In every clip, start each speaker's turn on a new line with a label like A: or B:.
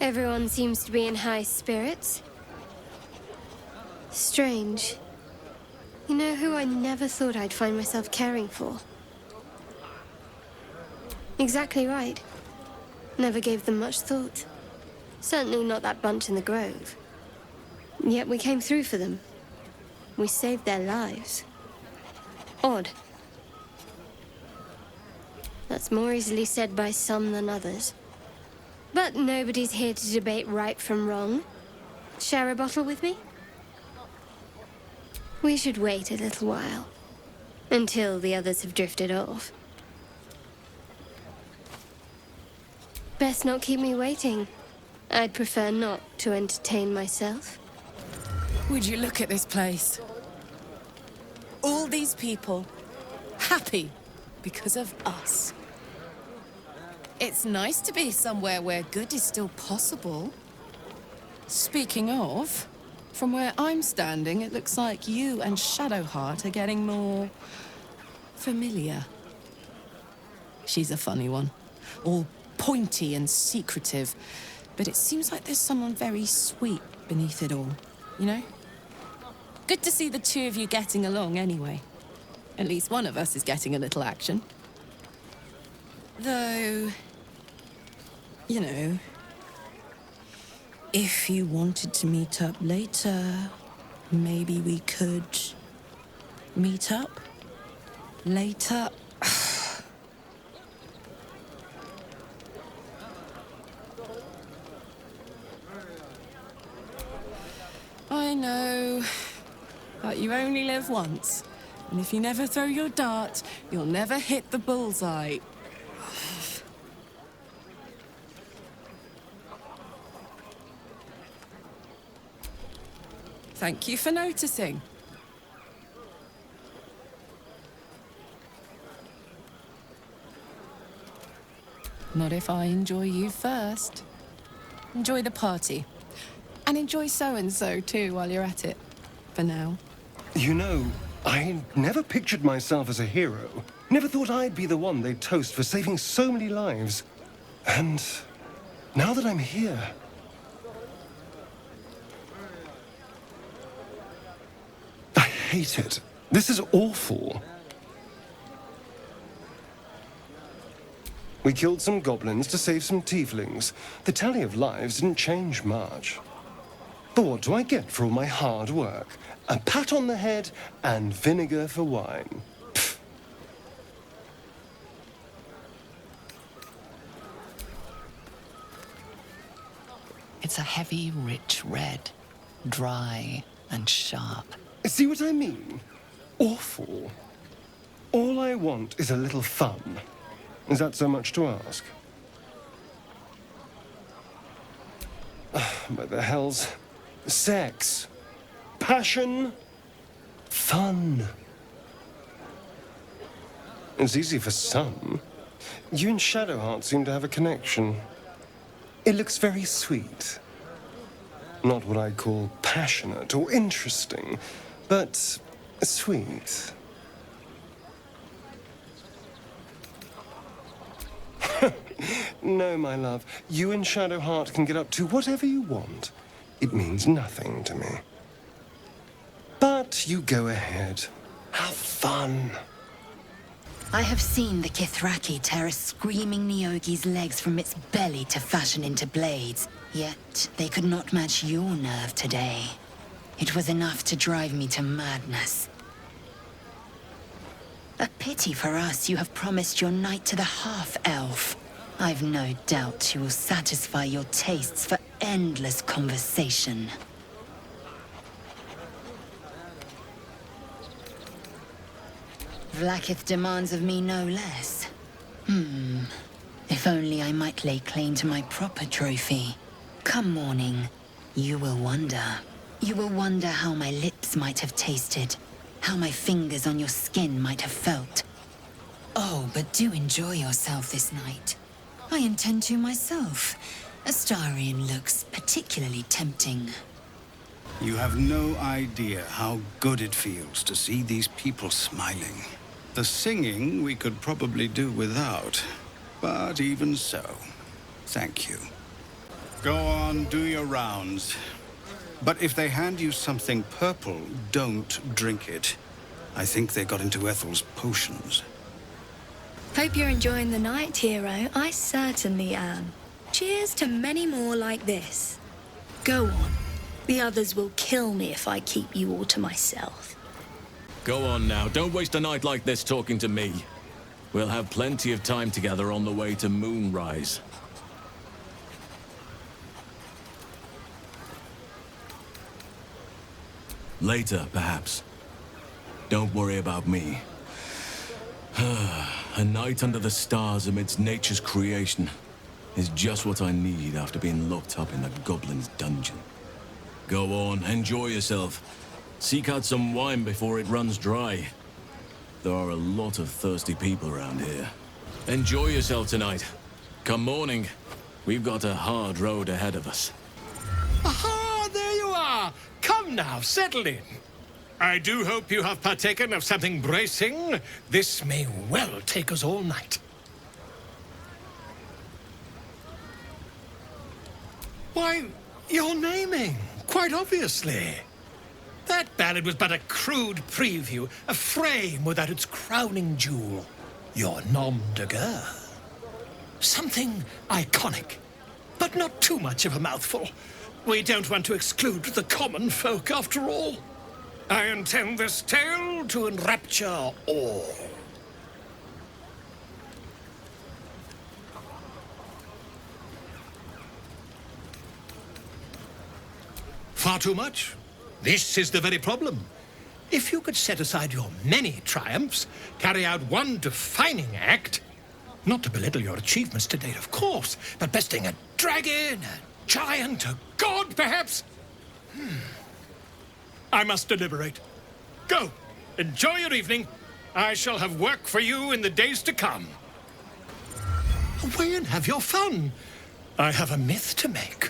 A: Everyone seems to be in high spirits. Strange. You know who I never thought I'd find myself caring for? Exactly right. Never gave them much thought. Certainly not that bunch in the grove. Yet we came through for them. We saved their lives. Odd. That's more easily said by some than others. But nobody's here to debate right from wrong. Share a bottle with me? We should wait a little while. Until the others have drifted off. Best not keep me waiting. I'd prefer not to entertain myself.
B: Would you look at this place? All these people, happy because of us. It's nice to be somewhere where good is still possible. Speaking of, from where I'm standing, it looks like you and Shadowheart are getting more familiar. She's a funny one, all pointy and secretive, but it seems like there's someone very sweet beneath it all, you know? Good to see the two of you getting along anyway. At least one of us is getting a little action. Though, you know, if you wanted to meet up later, maybe we could meet up later. I know, but you only live once. And if you never throw your dart, you'll never hit the bullseye. Thank you for noticing. Not if I enjoy you first. Enjoy the party. And enjoy so-and-so too while you're at it. For now.
C: You know, I never pictured myself as a hero. Never thought I'd be the one they'd toast for saving so many lives. And now that I'm here... I hate it. This is awful. We killed some goblins to save some tieflings. The tally of lives didn't change much. But what do I get for all my hard work? A pat on the head and vinegar for wine. Pfft.
D: It's a heavy, rich red. Dry and sharp.
C: See what I mean? Awful. All I want is a little fun. Is that so much to ask? But the hells... Sex. Passion. Fun. It's easy for some. You and Shadowheart seem to have a connection. It looks very sweet. Not what I'd call passionate or interesting, but sweet. No, my love. You and Shadowheart can get up to whatever you want. It means nothing to me. But you go ahead. Have fun.
E: I have seen the Kithraki tear a screaming Neogi's legs from its belly to fashion into blades. Yet they could not match your nerve today. It was enough to drive me to madness. A pity for us you have promised your knight to the half-elf. I've no doubt she will satisfy your tastes for endless conversation. Vlaakith demands of me no less. If only I might lay claim to my proper trophy. Come morning, you will wonder. You will wonder how my lips might have tasted, how my fingers on your skin might have felt. Oh, but do enjoy yourself this night. I intend to myself. Astarion looks particularly tempting.
F: You have no idea how good it feels to see these people smiling. The singing we could probably do without, but even so, thank you. Go on, do your rounds. But if they hand you something purple, don't drink it. I think they got into Ethel's potions.
G: Hope you're enjoying the night, hero. I certainly am. Cheers to many more like this. Go on. The others will kill me if I keep you all to myself.
H: Go on now. Don't waste a night like this talking to me. We'll have plenty of time together on the way to Moonrise. Later, perhaps. Don't worry about me. A night under the stars amidst nature's creation is just what I need after being locked up in a goblin's dungeon. Go on, enjoy yourself. Seek out some wine before it runs dry. There are a lot of thirsty people around here. Enjoy yourself tonight. Come morning, we've got a hard road ahead of us.
I: Aha! There you are! Come now, settle in. I do hope you have partaken of something bracing. This may well take us all night. Why, you're naming, quite obviously. That ballad was but a crude preview, a frame without its crowning jewel. Your nom de guerre. Something iconic, but not too much of a mouthful. We don't want to exclude the common folk, after all. I intend this tale to enrapture all. Far too much? This is the very problem. If you could set aside your many triumphs, carry out one defining act, not to belittle your achievements to date, of course, but besting a dragon, a giant, a god, perhaps? I must deliberate. Go. Enjoy your evening. I shall have work for you in the days to come. Away and have your fun. I have a myth to make.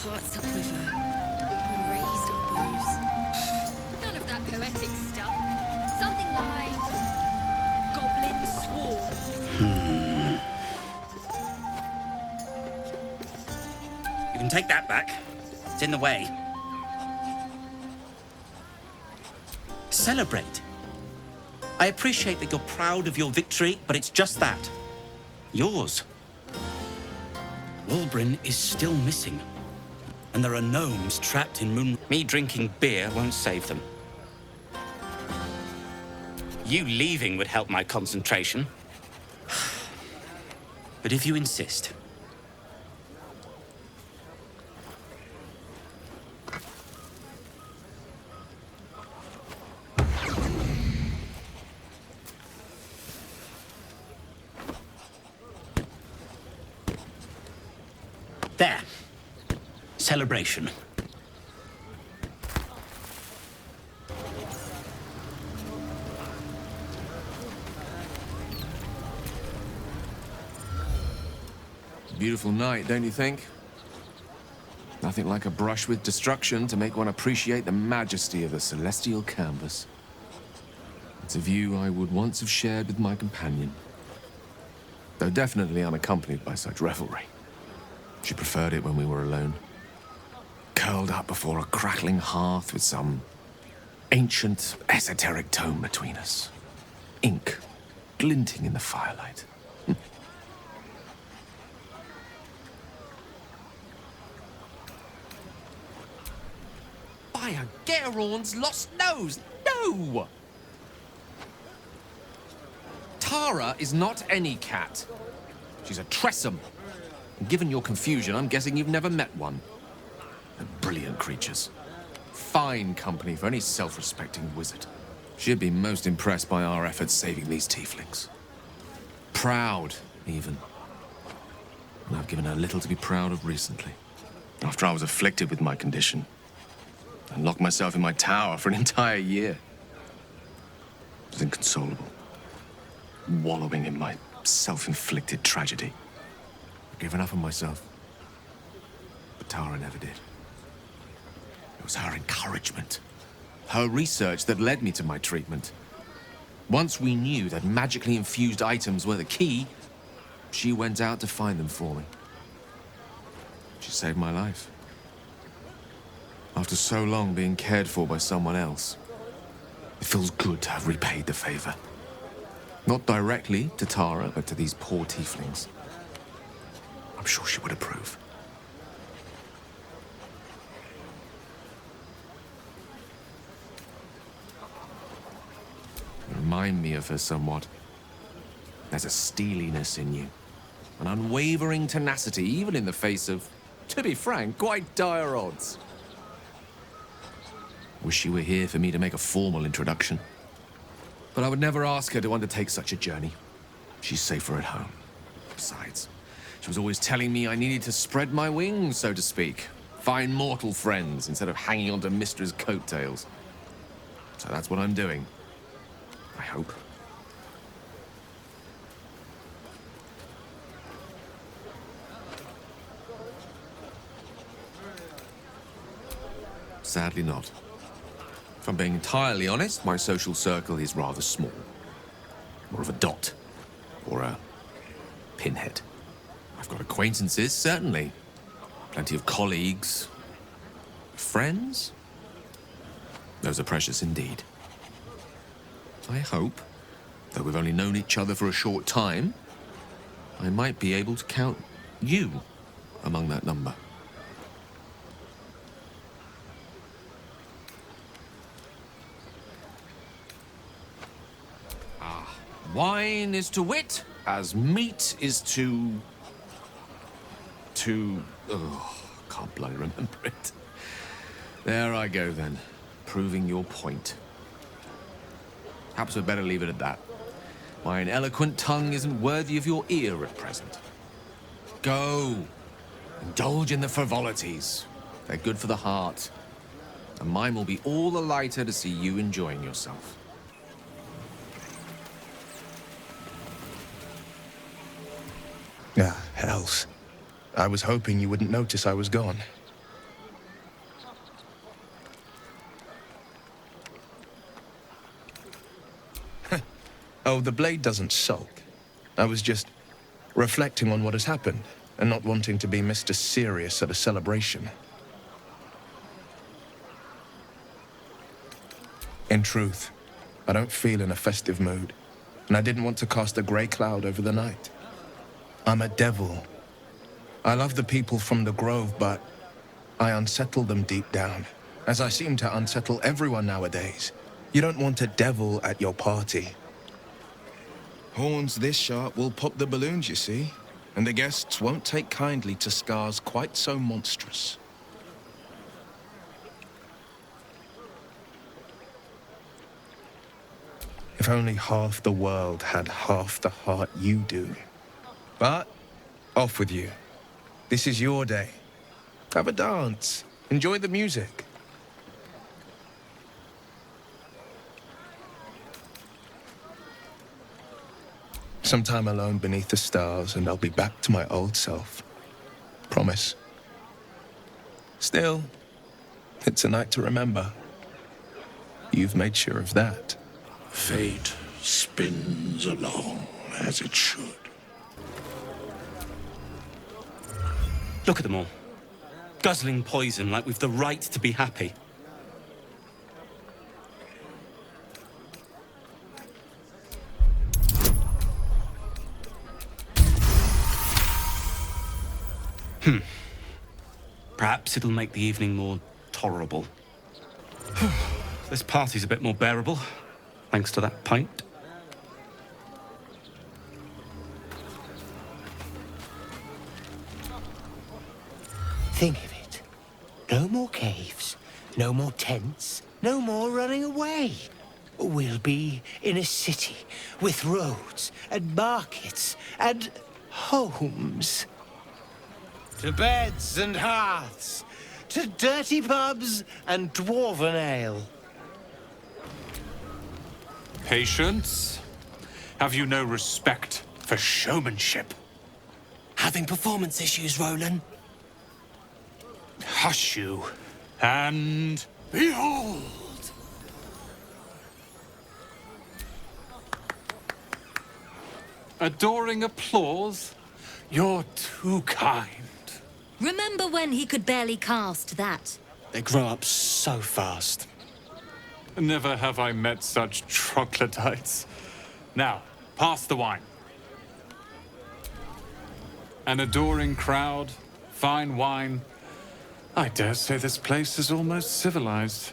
G: Hearts up with her. Raised on booze. None of that poetic stuff. Something like Goblin Swarm.
J: You can take that back. It's in the way. Celebrate. I appreciate that you're proud of your victory, but it's just that. Yours. Walbrin is still missing. And there are gnomes trapped in Moon... Me drinking beer won't save them. You leaving would help my concentration. But if you insist... There. Celebration.
K: Beautiful night, don't you think? Nothing like a brush with destruction to make one appreciate the majesty of a celestial canvas. It's a view I would once have shared with my companion, though definitely unaccompanied by such revelry. She preferred it when we were alone, curled up before a crackling hearth with some ancient, esoteric tome between us. Ink glinting in the firelight. By a Geraorn's lost nose! No! Tara is not any cat. She's a Tressum. And given your confusion, I'm guessing you've never met one. They're brilliant creatures. Fine company for any self-respecting wizard. She'd be most impressed by our efforts saving these tieflings. Proud, even. And I've given her little to be proud of recently. After I was afflicted with my condition, I locked myself in my tower for an entire year. I was inconsolable, wallowing in my self-inflicted tragedy. I'd given up on myself, but Tara never did. It was her encouragement, her research that led me to my treatment. Once we knew that magically infused items were the key, she went out to find them for me. She saved my life. After so long being cared for by someone else, it feels good to have repaid the favor. Not directly to Tara, but to these poor tieflings. I'm sure she would approve. You remind me of her somewhat. There's a steeliness in you, an unwavering tenacity, even in the face of, to be frank, quite dire odds. Wish she were here for me to make a formal introduction. But I would never ask her to undertake such a journey. She's safer at home. Besides, she was always telling me I needed to spread my wings, so to speak. Find mortal friends instead of hanging onto Mistra's coattails. So that's what I'm doing. I hope. Sadly not. If I'm being entirely honest, my social circle is rather small. More of a dot. Or a pinhead. I've got acquaintances, certainly. Plenty of colleagues. Friends? Those are precious indeed. I hope, though we've only known each other for a short time, I might be able to count you among that number. Wine is to wit, as meat is to... Oh, can't bloody remember it. There I go then, proving your point. Perhaps we'd better leave it at that. My ineloquent tongue isn't worthy of your ear at present. Go, indulge in the frivolities. They're good for the heart. And mine will be all the lighter to see you enjoying yourself.
L: Ah, hells. I was hoping you wouldn't notice I was gone. Oh, the blade doesn't sulk. I was just reflecting on what has happened and not wanting to be Mr. Serious at a celebration. In truth, I don't feel in a festive mood, and I didn't want to cast a grey cloud over the night. I'm a devil. I love the people from the Grove, but I unsettle them deep down, as I seem to unsettle everyone nowadays. You don't want a devil at your party. Horns this sharp will pop the balloons, you see, and the guests won't take kindly to scars quite so monstrous. If only half the world had half the heart you do. But, off with you. This is your day. Have a dance. Enjoy the music. Some time alone beneath the stars, and I'll be back to my old self. Promise. Still, it's a night to remember. You've made sure of that.
M: Fate spins along as it should.
J: Look at them all. Guzzling poison like we've the right to be happy. Perhaps it'll make the evening more tolerable. This party's a bit more bearable, thanks to that pint.
N: Think of it. No more caves, no more tents, no more running away. We'll be in a city with roads and markets and homes. To beds and hearths, to dirty pubs and dwarven ale.
M: Patience? Have you no respect for showmanship?
N: Having performance issues, Roland?
M: Hush you, and behold! Adoring applause? You're too kind.
O: Remember when he could barely cast that?
N: They grow up so fast.
M: Never have I met such troglodytes. Now, pass the wine. An adoring crowd, fine wine. I dare say this place is almost civilized.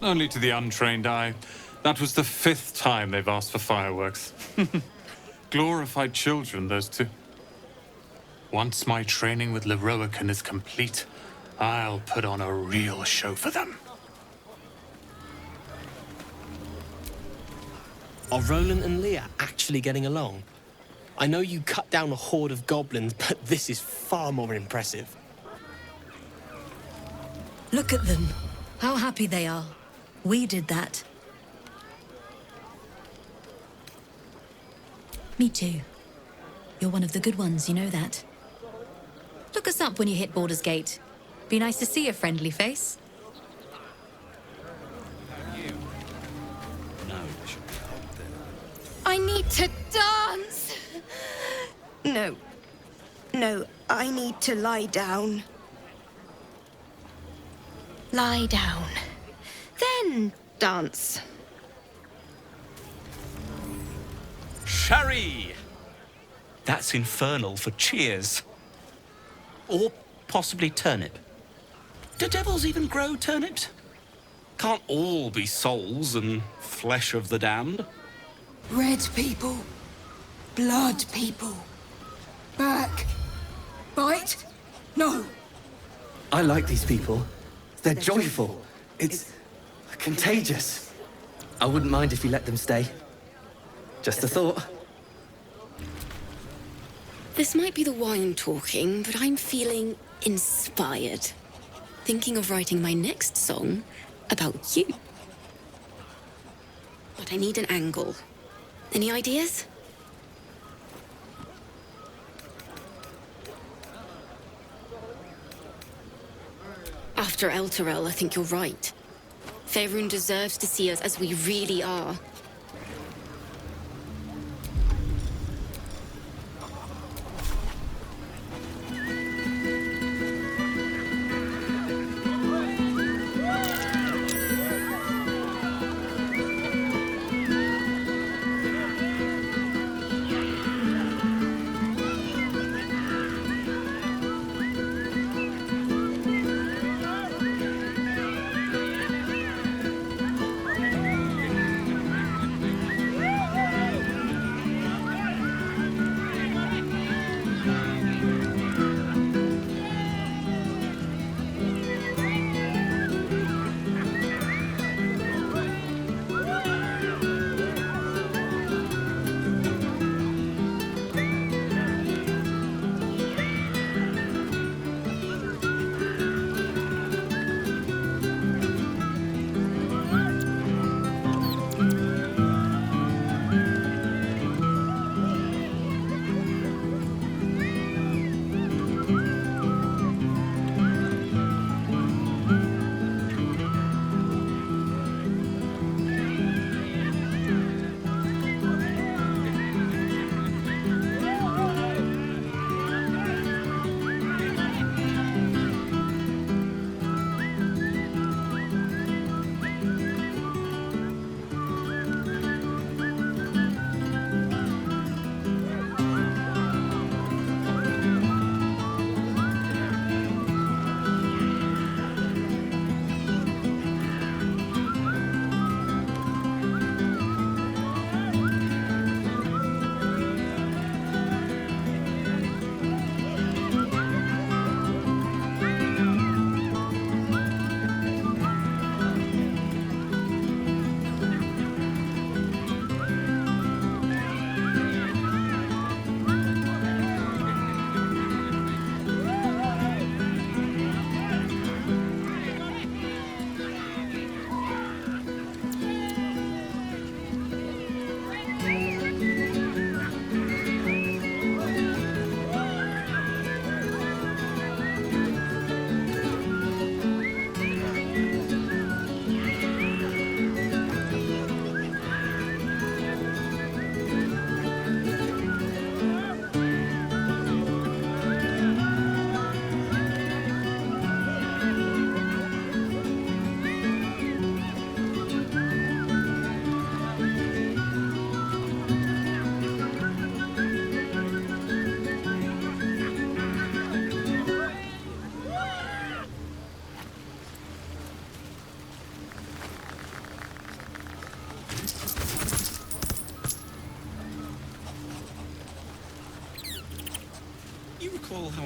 M: Only to the untrained eye. That was the 5th time they've asked for fireworks. Glorified children, those two. Once my training with Leroican is complete, I'll put on a real show for them.
N: Are Roland and Leah actually getting along? I know you cut down a horde of goblins, but this is far more impressive.
O: Look at them. How happy they are. We did that. Me too. You're one of the good ones, you know that. Look us up when you hit Baldur's Gate. Be nice to see a friendly face.
P: I need to dance! No. No, I need to lie down. Lie down. Then dance.
J: Sherry! That's infernal for cheers. Or possibly turnip. Do devils even grow turnips? Can't all be souls and flesh of the damned.
P: Red people. Blood people. Back. Bite. No.
Q: I like these people. They're joyful. It's contagious. I wouldn't mind if you let them stay. Just a thought.
R: This might be the wine talking, but I'm feeling inspired. Thinking of writing my next song about you. But I need an angle. Any ideas? After Elturel, I think you're right. Faerun deserves to see us as we really are.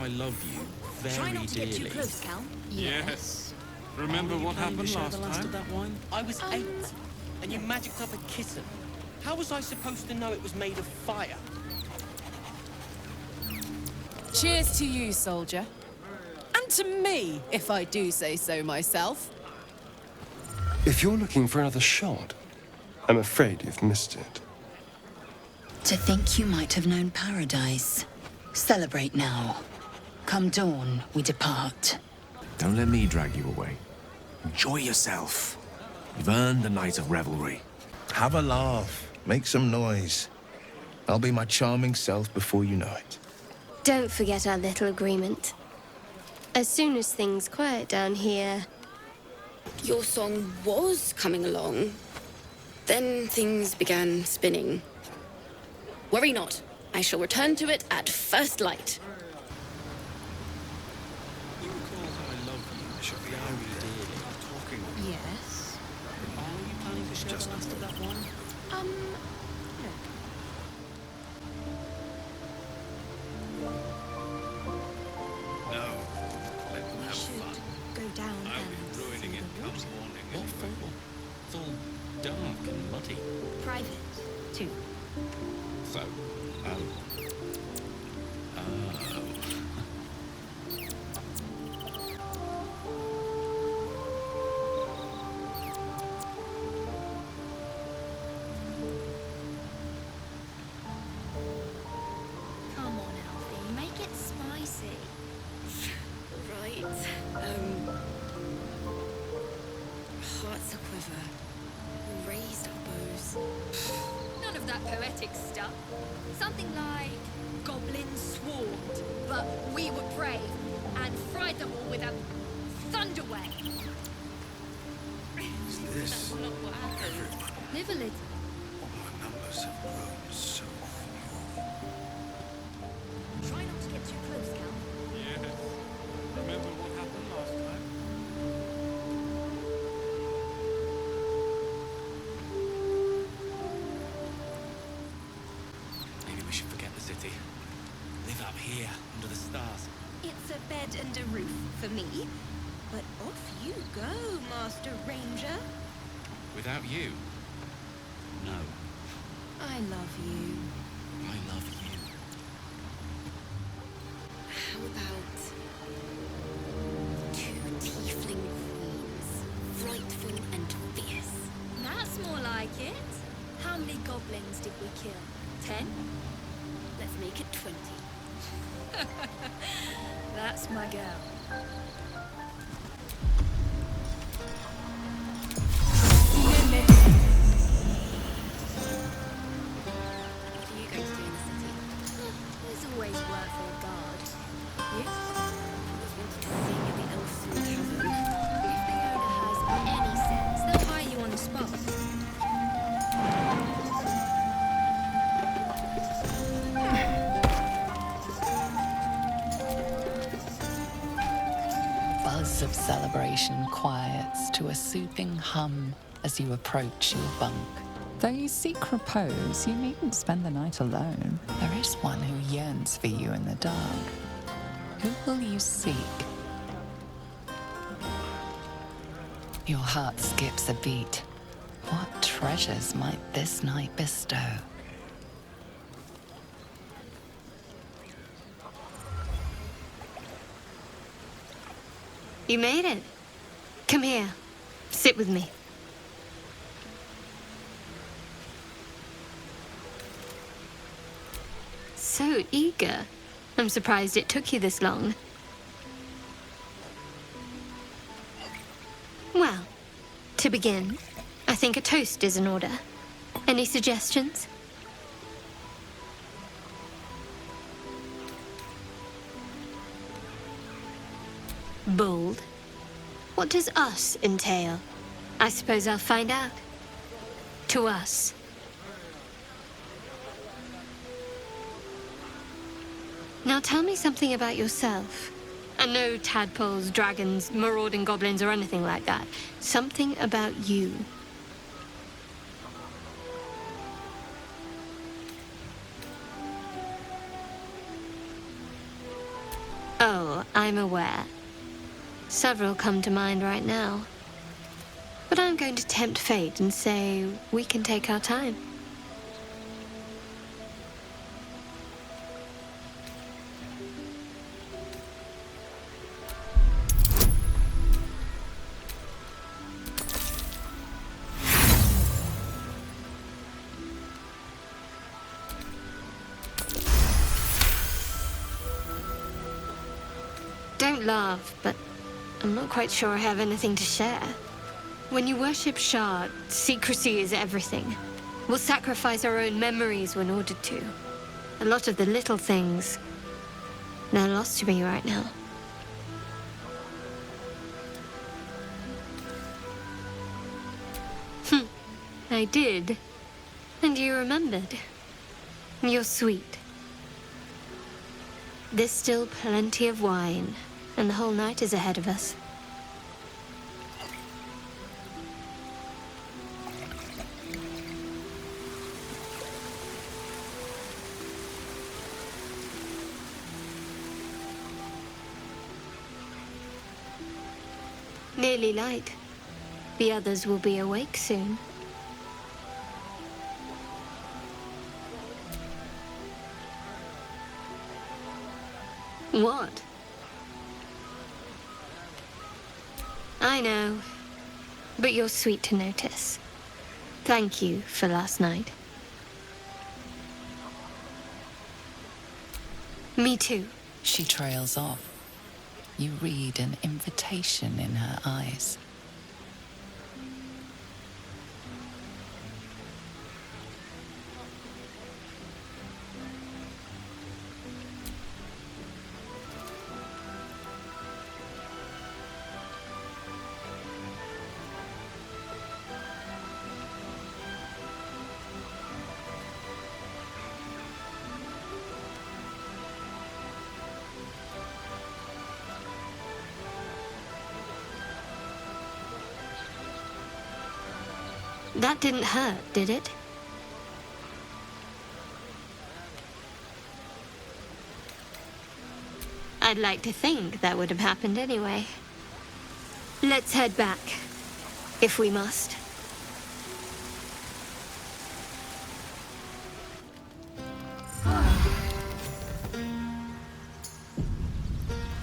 H: I love you very
O: Try not to
H: dearly.
O: get too close, Cal.
M: Yes. Remember what happened last time?
N: That wine? I was 8, and you magicked up a kitten. How was I supposed to know it was made of fire?
B: Cheers to you, soldier. And to me, if I do say so myself.
C: If you're looking for another shot, I'm afraid you've missed it.
E: To think you might have known paradise. Celebrate now. Come dawn, we depart.
K: Don't let me drag you away. Enjoy yourself. You've earned the night of revelry.
L: Have a laugh. Make some noise. I'll be my charming self before you know it.
A: Don't forget our little agreement. As soon as things quiet down here...
R: Your song was coming along. Then things began spinning. Worry not. I shall return to it at first light.
F: You recall how I love you, Bishop, very dearly. Talking of
O: Yes.
F: Are you planning to share the last of that wine? No. Let them have fun.
P: Go down
F: I'll be ruining it come morning. What for? It's all dark and muddy.
P: private, too.
F: So,
P: Come on, Alfie, make it spicy.
R: Right. Hearts aquiver. Raised our bows.
O: None of that poetic stuff. Something like goblins swarmed, but we were brave and fried them all with a thunder wave.
F: is this?
R: That's not what happened.
O: Live a little.
F: Our numbers have grown so few.
O: Try not to get too close, Cal.
M: Yes. Remember what happened last time?
J: Maybe we should forget the city. Live up here, under the stars.
P: It's a bed and a roof for me. But off you go, Master Ranger.
J: Without you? No.
P: I love you.
J: I love you.
R: How about 2 tiefling queens, frightful and fierce?
O: That's more like it. How many goblins did we kill? 10?
R: Let's make it 20.
O: That's my girl.
R: What are you going to do in the city?
O: There's always work for a guard. You?
R: I was wanting to sing at the Elfswood Tavern.
O: If the owner has any sense, they'll hire you on the spot.
D: Buzz of celebration quiets to a soothing hum as you approach your bunk.
S: Though you seek repose, you needn't spend the night alone.
D: There is one who yearns for you in the dark. Who will you seek? Your heart skips a beat. What treasures might this night bestow?
A: You made it. Come here. Sit with me. So eager. I'm surprised it took you this long. Well, to begin, I think a toast is in order. Any suggestions? Bold. What does us entail? I suppose I'll find out. To us. Now tell me something about yourself. And no tadpoles, dragons, marauding goblins, or anything like that. Something about you. I'm aware. Several come to mind right now. But I'm going to tempt fate and say we can take our time. Don't laugh, but I'm not quite sure I have anything to share. When you worship Shard, secrecy is everything. We'll sacrifice our own memories when ordered to. A lot of the little things, they're lost to me right now. I did. And you remembered. You're sweet. There's still plenty of wine, and the whole night is ahead of us. Nearly light. The others will be awake soon. What? I know, but you're sweet to notice. Thank you for last night. Me too.
D: She trails off. You read an invitation in her eyes.
A: That didn't hurt, did it? I'd like to think that would have happened anyway. Let's head back, if we must.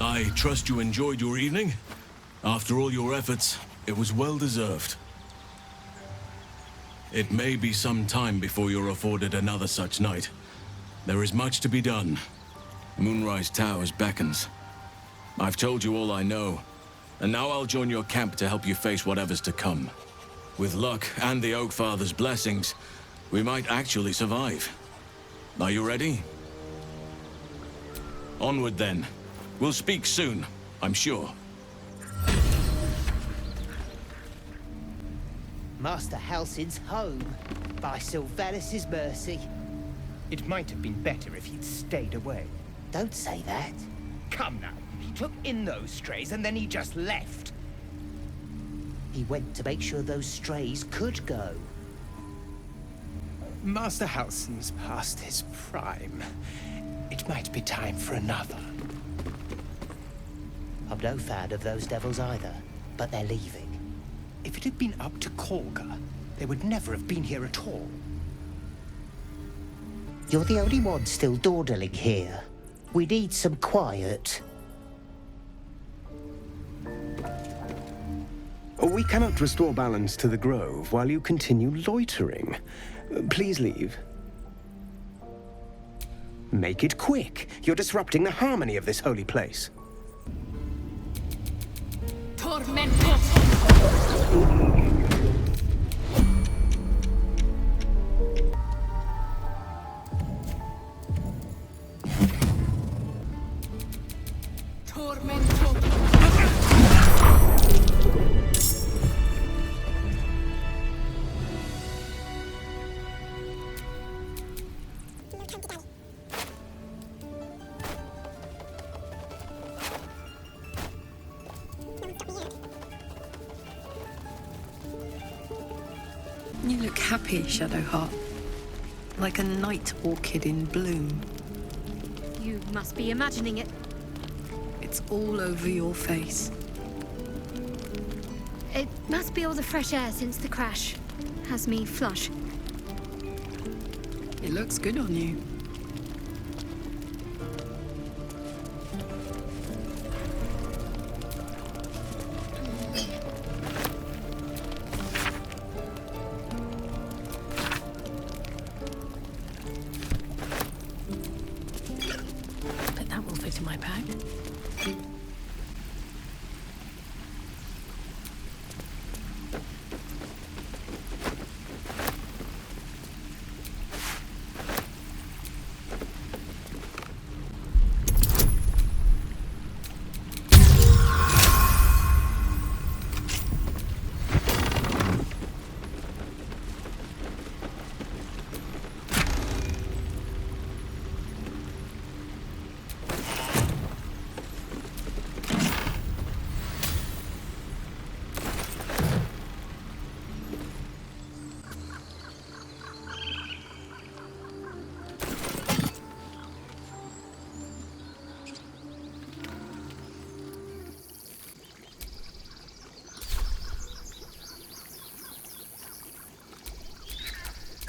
H: I trust you enjoyed your evening. After all your efforts, it was well deserved. It may be some time before you're afforded another such night. There is much to be done. Moonrise Towers beckons. I've told you all I know, and now I'll join your camp to help you face whatever's to come. With luck and the Oak Father's blessings, we might actually survive. Are you ready? Onward then. We'll speak soon, I'm sure.
N: Master Halsin's home, by Sylvanas' mercy.
T: It might have been better if he'd stayed away.
N: Don't say that.
T: Come now, he took in those strays and then he just left.
N: He went to make sure those strays could go.
T: Master Halsin's past his prime. It might be time for another.
N: I'm no fan of those devils either, but they're leaving.
T: If it had been up to Kolga, they would never have been here at all.
N: You're the only one still dawdling here. We need some quiet.
C: We cannot restore balance to the grove while you continue loitering. Please leave. Make it quick. You're disrupting the harmony of this holy place.
G: You look happy, Shadowheart. Like a night orchid in bloom.
O: You must be imagining it.
G: It's all over your face.
A: It must be all the fresh air since the crash. Has me flush.
G: It looks good on you.
B: Bet that will fit in my bag.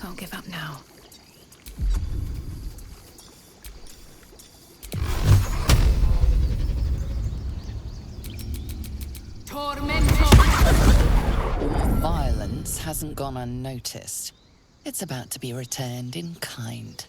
B: Can't give up now.
D: Violence hasn't gone unnoticed. It's about to be returned in kind.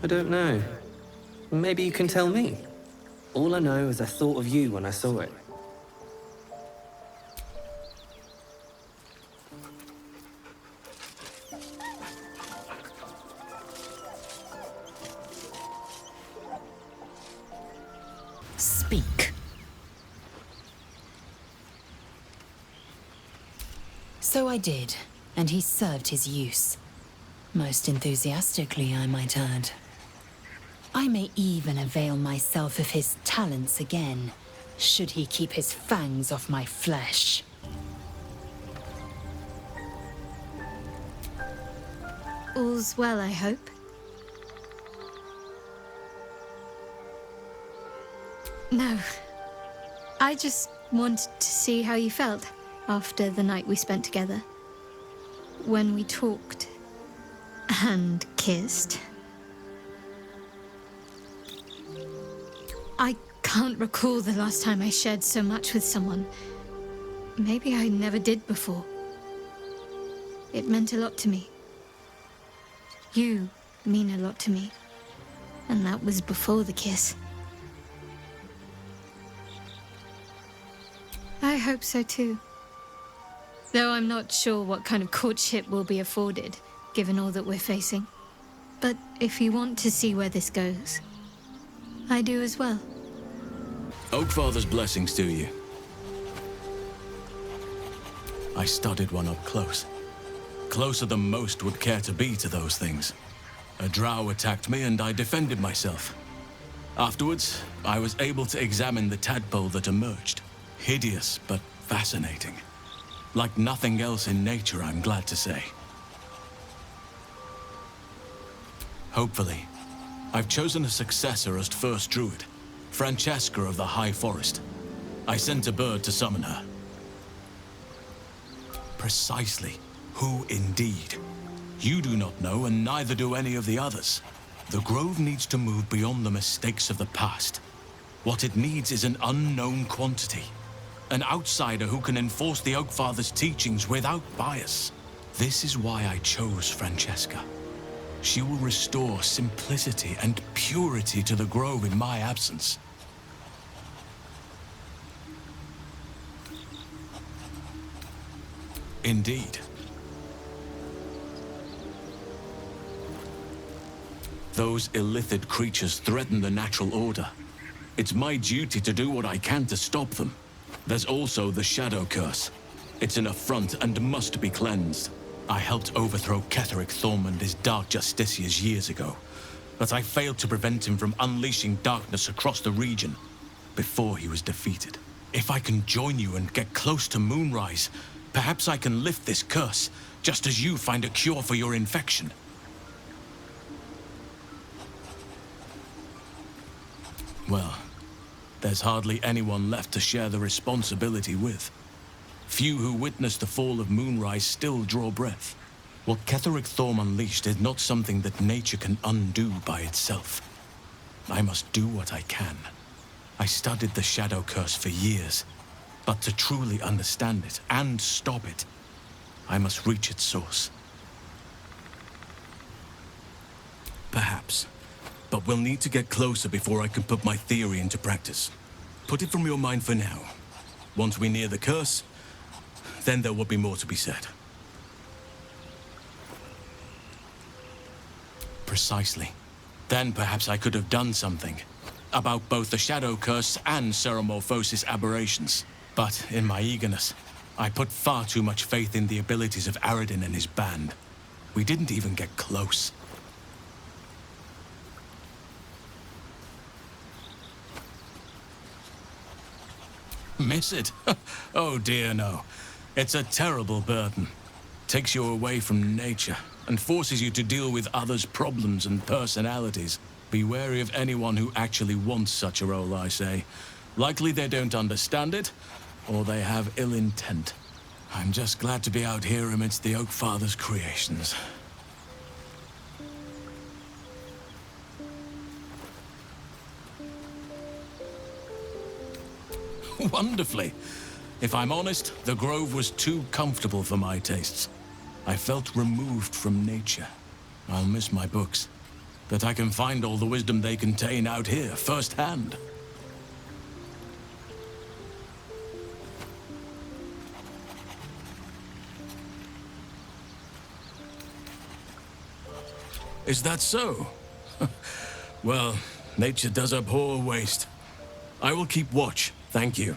Q: I don't know. Maybe you can tell me. All I know is I thought of you when I saw it.
E: Speak. So I did, and he served his use. Most enthusiastically, I might add. I may even avail myself of his talents again, should he keep his fangs off my flesh.
A: All's well, I hope. No. I just wanted to see how you felt after the night we spent together. When we talked and kissed. I can't recall the last time I shared so much with someone. Maybe I never did before. It meant a lot to me. You mean a lot to me. And that was before the kiss. I hope so too. Though I'm not sure what kind of courtship will be afforded, given all that we're facing. But if you want to see where this goes, I do as well.
H: Oakfather's blessings to you. I studied one up close. Closer than most would care to be to those things. A drow attacked me and I defended myself. Afterwards, I was able to examine the tadpole that emerged. Hideous, but fascinating. Like nothing else in nature, I'm glad to say. Hopefully, I've chosen a successor as first druid, Francesca of the High Forest. I sent a bird to summon her. Precisely. Who indeed? You do not know, and neither do any of the others. The Grove needs to move beyond the mistakes of the past. What it needs is an unknown quantity. An outsider who can enforce the Oakfather's teachings without bias. This is why I chose Francesca. She will restore simplicity and purity to the Grove in my absence. Indeed. Those illithid creatures threaten the natural order. It's my duty to do what I can to stop them. There's also the Shadow Curse. It's an affront and must be cleansed. I helped overthrow Ketheric Thorm and his Dark Justiciars years ago, but I failed to prevent him from unleashing darkness across the region before he was defeated. If I can join you and get close to Moonrise, perhaps I can lift this curse, just as you find a cure for your infection. Well, there's hardly anyone left to share the responsibility with. Few who witnessed the fall of Moonrise still draw breath. What Ketheric Thorm unleashed is not something that nature can undo by itself. I must do what I can. I studied the Shadow Curse for years, but to truly understand it and stop it, I must reach its source. Perhaps. But we'll need to get closer before I can put my theory into practice. Put it from your mind for now. Once we near the curse, then there will be more to be said. Precisely. Then perhaps I could have done something about both the Shadow Curse and Ceremorphosis aberrations. But in my eagerness, I put far too much faith in the abilities of Aradin and his band. We didn't even get close. Miss it? Oh dear, no. It's a terrible burden. Takes you away from nature and forces you to deal with others' problems and personalities. Be wary of anyone who actually wants such a role, I say. Likely they don't understand it, or they have ill intent. I'm just glad to be out here amidst the Oak Father's creations. Wonderfully. If I'm honest, the grove was too comfortable for my tastes. I felt removed from nature. I'll miss my books, but I can find all the wisdom they contain out here, firsthand. Is that so? Well, nature does abhor waste. I will keep watch, thank you.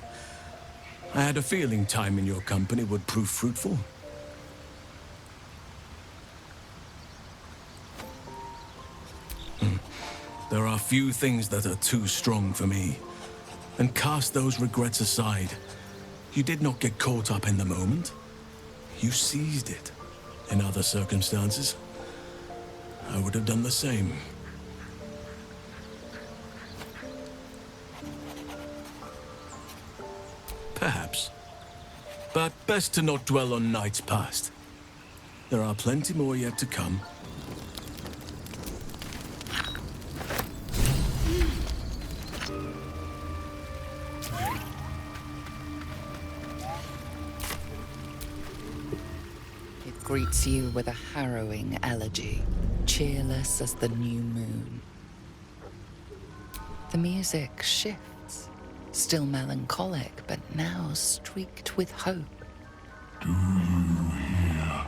H: I had a feeling time in your company would prove fruitful. There are few things that are too strong for me. And cast those regrets aside. You did not get caught up in the moment. You seized it. In other circumstances, I would have done the same. Perhaps. But best to not dwell on nights past. There are plenty more yet to come.
D: It greets you with a harrowing elegy, cheerless as the new moon. The music shifts. Still melancholic, but now streaked with hope.
U: Do you hear?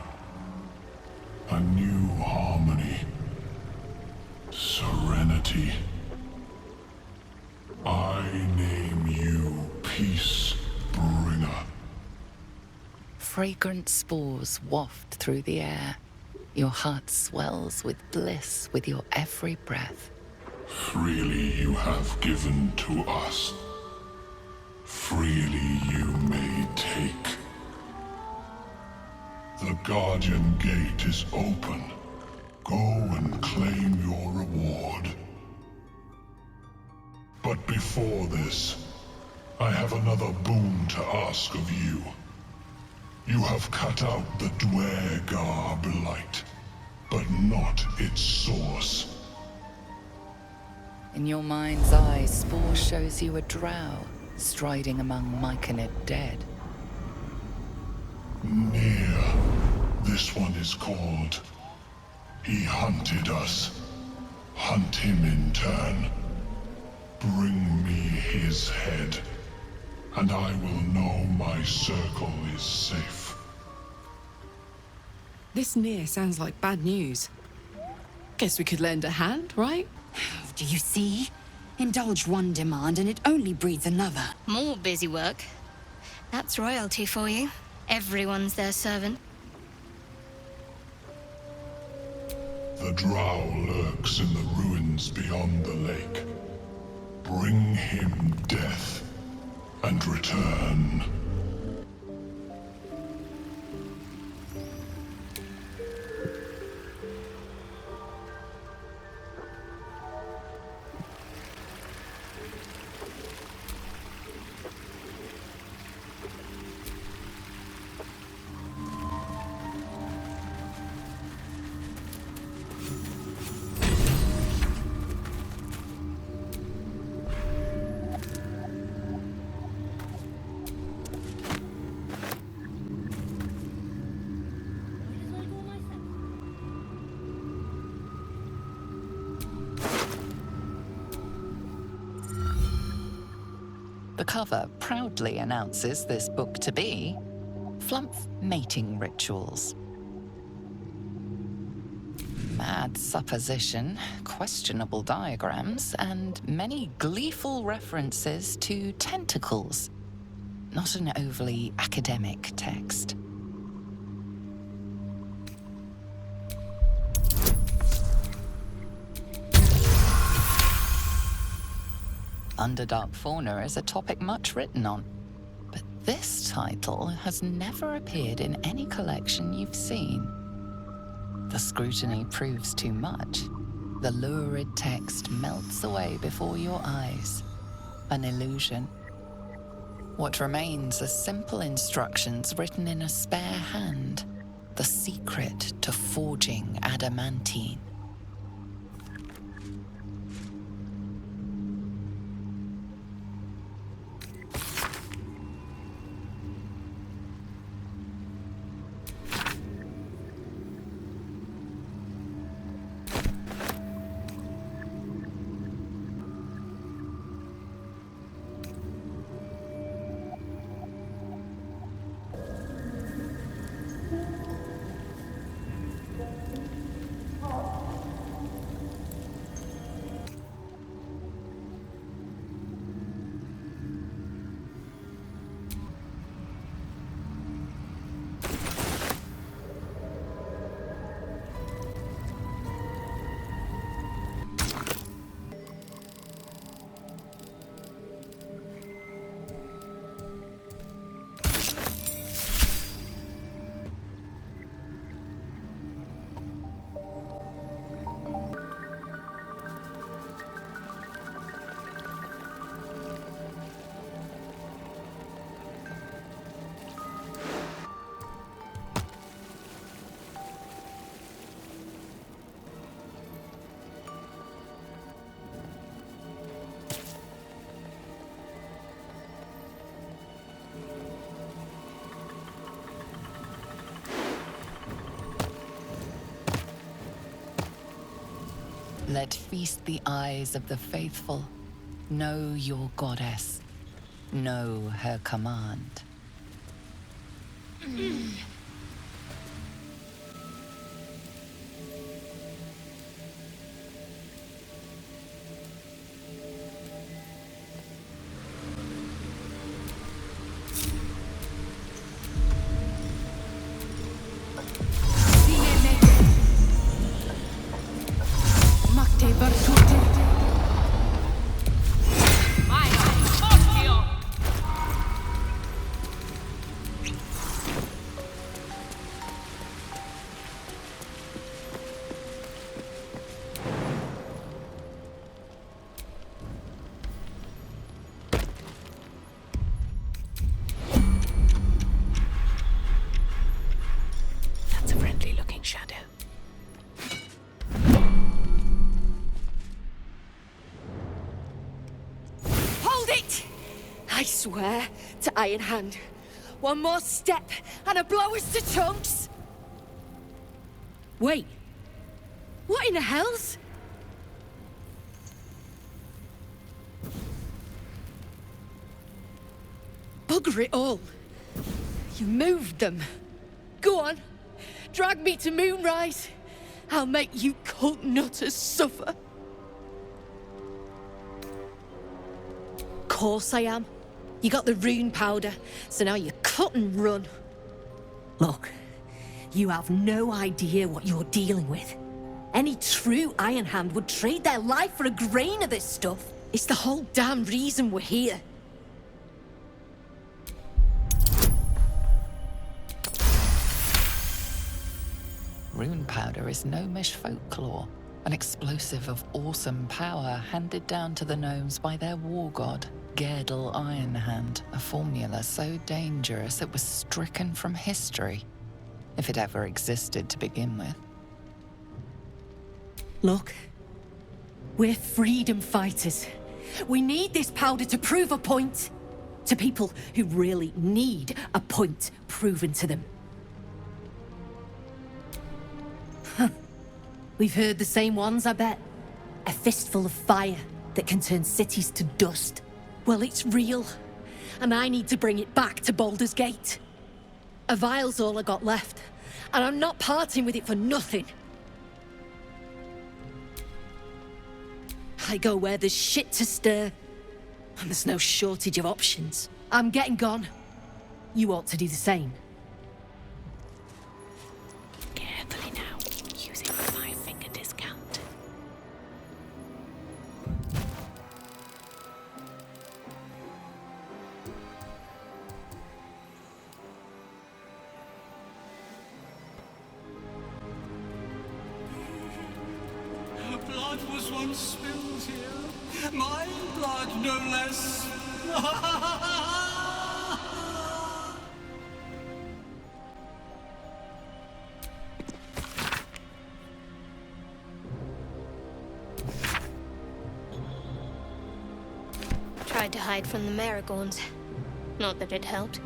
U: A new harmony. Serenity. I name you Peace Bringer.
D: Fragrant spores waft through the air. Your heart swells with bliss with your every breath.
U: Freely you have given to us. Freely you may take. The Guardian Gate is open. Go and claim your reward. But before this, I have another boon to ask of you. You have cut out the Dwergar blight, but not its source.
D: In your mind's eye, Spore shows you a drow, striding among Myconid dead.
U: Near. This one is called. He hunted us. Hunt him in turn. Bring me his head, and I will know my circle is safe.
B: This near sounds like bad news. Guess we could lend a hand, right?
E: Do you see? Indulge one demand and it only breeds another.
A: More busy work. That's royalty for you. Everyone's their servant.
U: The drow lurks in the ruins beyond the lake. Bring him death and return.
D: The cover proudly announces this book to be Flumph Mating Rituals. Mad supposition, questionable diagrams, and many gleeful references to tentacles. Not an overly academic text. Underdark fauna is a topic much written on, but this title has never appeared in any collection you've seen. The scrutiny proves too much. The lurid text melts away before your eyes. An illusion. What remains are simple instructions written in a spare hand. The secret to forging adamantine. Let feast the eyes of the faithful. Know your goddess. Know her command.
I: I swear to Iron Hand, one more step and a blow us to chunks! Wait, what in the hells? Bugger it all. You moved them. Go on, Drag me to Moonrise. I'll make you cult nutters suffer. Course I am. You got the rune powder, so now you cut and run. Look, you have no idea what you're dealing with. Any true Iron Hand would trade their life for a grain of this stuff. It's the whole damn reason we're here.
D: Rune powder is gnomish folklore, an explosive of awesome power handed down to the gnomes by their war god, Gerdel Ironhand, a formula so dangerous it was stricken from history, if it ever existed to begin with.
I: Look, we're freedom fighters. We need this powder to prove a point. To people who really need a point proven to them. Huh. We've heard the same ones, I bet. A fistful of fire that can turn cities to dust. Well, it's real, and I need to bring it back to Baldur's Gate. A vial's all I got left, and I'm not parting with it for nothing. I go where there's shit to stir, and there's no shortage of options. I'm getting gone. You ought to do the same.
B: Carefully now, using the 5-finger discount.
K: Blood was once spilled here. My blood, no less.
A: Tried to hide from the Marigorns. Not that it helped.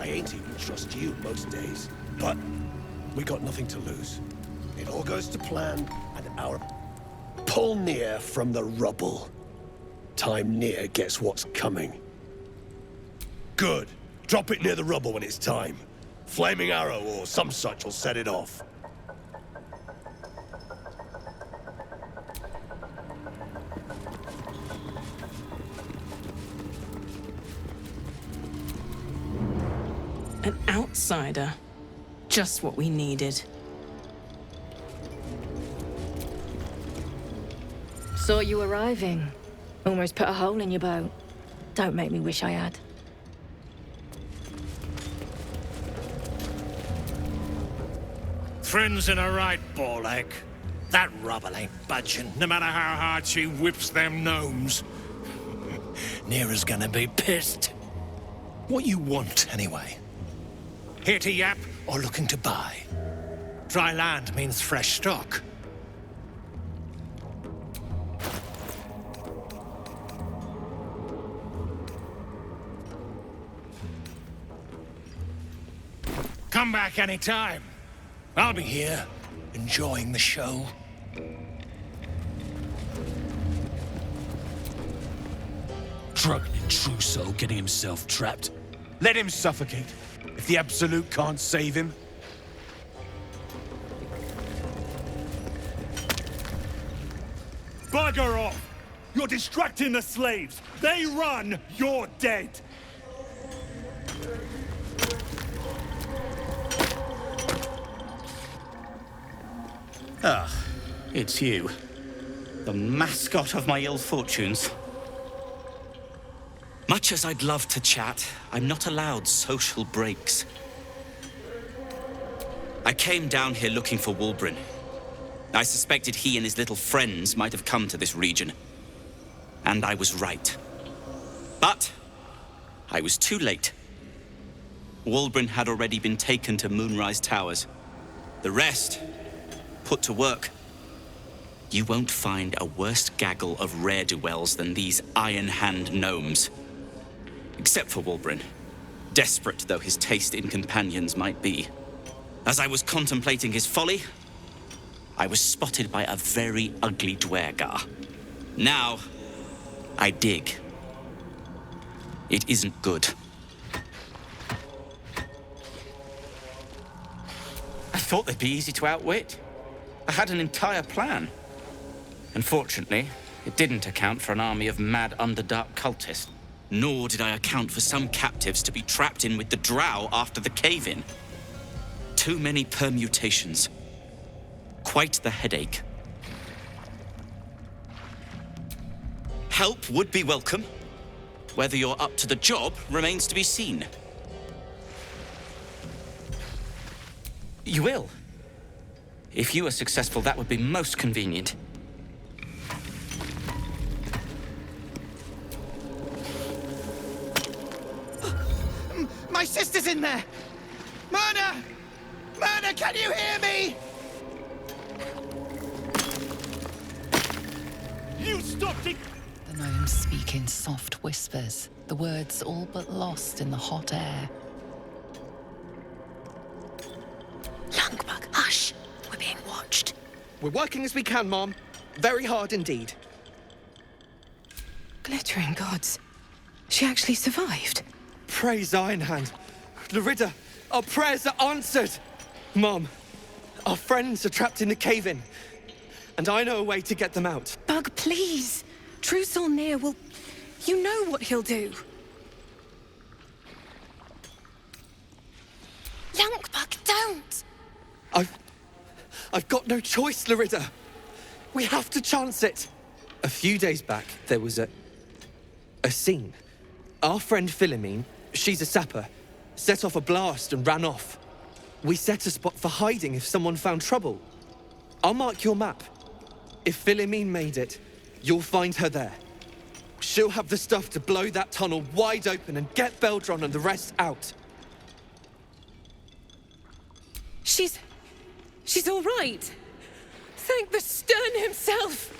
V: I ain't even trust you most days. But we got nothing to lose. It all goes to plan, and our pull near from the rubble. Time near gets what's coming. Good. Drop it near the rubble when it's time. Flaming arrow or some such will set it off.
B: An outsider. Just what we needed.
G: Saw you arriving. Almost put a hole in your boat. Don't make me wish I had.
W: Friends in a right, Borlek. That rubble ain't budging, no matter how hard she whips them gnomes. Neera's gonna be pissed. What you want, anyway? Here to yap or looking to buy? Dry land means fresh stock. Come back anytime. I'll be here, enjoying the show.
X: Drunken trousseau getting himself trapped. Let him suffocate. If the Absolute can't save him.
K: Bugger off! You're distracting the slaves. They run, you're dead.
J: Ah, it's you. The mascot of my ill fortunes. Much as I'd love to chat, I'm not allowed social breaks. I came down here looking for Wulbren. I suspected he and his little friends might have come to this region. And I was right. But I was too late. Wulbren had already been taken to Moonrise Towers. The rest, put to work. You won't find a worse gaggle of rare-dwells than these Iron Hand gnomes. Except for Wulbren, desperate though his taste in companions might be. As I was contemplating his folly, I was spotted by a very ugly Dwergar. Now, I dig. It isn't good. I thought they'd be easy to outwit. I had an entire plan. Unfortunately, it didn't account for an army of mad Underdark cultists. Nor did I account for some captives to be trapped in with the drow after the cave-in. Too many permutations. Quite the headache. Help would be welcome. Whether you're up to the job remains to be seen. You will. If you are successful, that would be most convenient.
F: My sister's in there! Myrna! Myrna, can you hear me?
K: You stopped it!
D: The gnomes speak in soft whispers, the words all but lost in the hot air.
E: Lungbug, hush! We're being watched.
Q: We're working as we can, Mom. Very hard indeed.
I: Glittering gods. She actually survived.
Q: Praise Ironhand. Larida, our prayers are answered. Mom, our friends are trapped in the cave-in, and I know a way to get them out.
I: Bug, please. True Solnir will... You know what he'll do.
E: Lungbug, don't!
Q: I've got no choice, Larida. We have to chance it. A few days back, there was a scene. Our friend Philomene, she's a sapper, set off a blast and ran off. We set a spot for hiding if someone found trouble. I'll mark your map. If Philomene made it, you'll find her there. She'll have the stuff to blow that tunnel wide open and get Beldron and the rest out.
I: She's all right. Thank the Stern himself.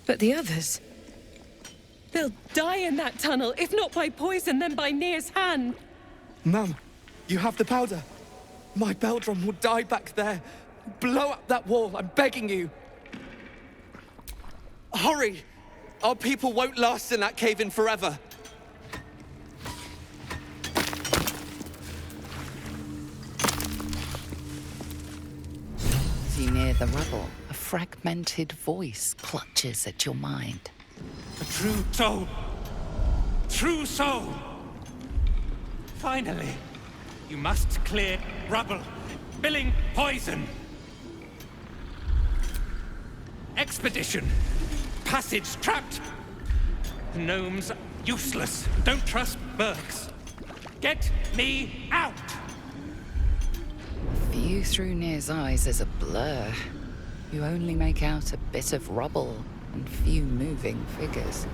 I: But the others... They'll die in that tunnel, if not by poison, then by Nir's hand.
Q: Mum, you have the powder. My Beldron will die back there. Blow up that wall, I'm begging you. Hurry! Our people won't last in that cave-in forever.
D: As you near the rubble, a fragmented voice clutches at your mind.
W: A true soul. True soul. Finally, you must clear rubble, spilling poison. Expedition. Passage trapped. Gnomes useless. Don't trust Burks. Get me out.
D: View through Nir's eyes is a blur. You only make out a bit of rubble and few moving figures.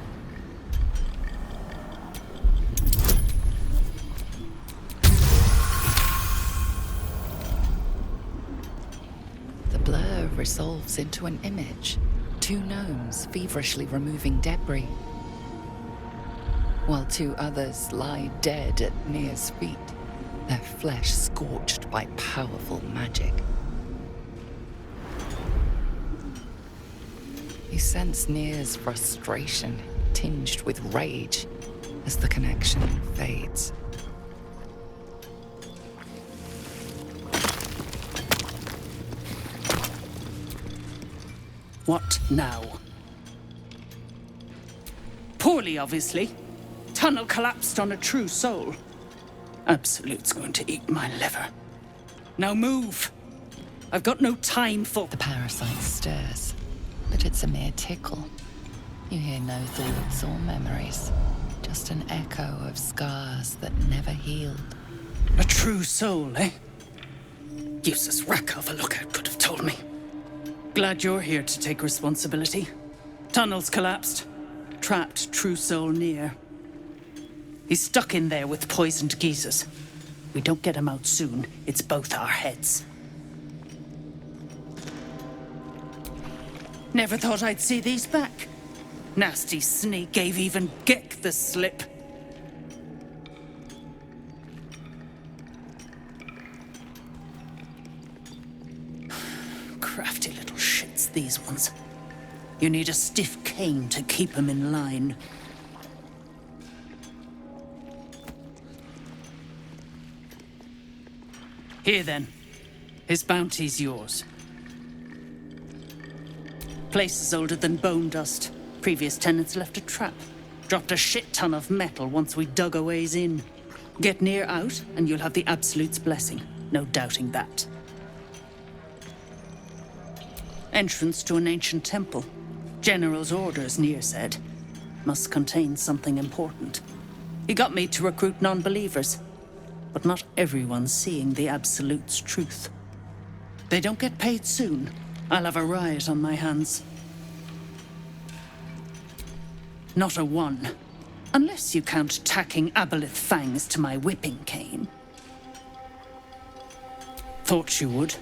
D: The blur resolves into an image. Two gnomes feverishly removing debris, while two others lie dead at Nir's feet, their flesh scorched by powerful magic. You sense Nir's frustration, tinged with rage, as the connection fades.
L: What now? Poorly, obviously. Tunnel collapsed on a true soul. Absolute's going to eat my liver. Now move! I've got no time for...
D: The parasite stirs, but it's a mere tickle. You hear no thoughts or memories, just an echo of scars that never healed.
L: A true soul, eh? Useless wreck of a lookout could have told me. Glad you're here to take responsibility. Tunnels collapsed. Trapped true soul near. He's stuck in there with poisoned geezers. We don't get him out soon, it's both our heads. Never thought I'd see these back. Nasty snake gave even Gek the slip. Crafty little shits, these ones. You need a stiff cane to keep them in line. Here then. His bounty's yours. Place is older than bone dust. Previous tenants left a trap. Dropped a shit ton of metal once we dug a ways in. Get near out, and you'll have the Absolute's blessing. No doubting that. Entrance to an ancient temple. General's orders, Nier said. Must contain something important. He got me to recruit non-believers. But not everyone's seeing the Absolute's truth. They don't get paid soon. I'll have a riot on my hands. Not a one. Unless you count tacking aboleth fangs to my whipping cane. Thought you would.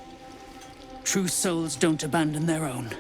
L: True souls don't abandon their own.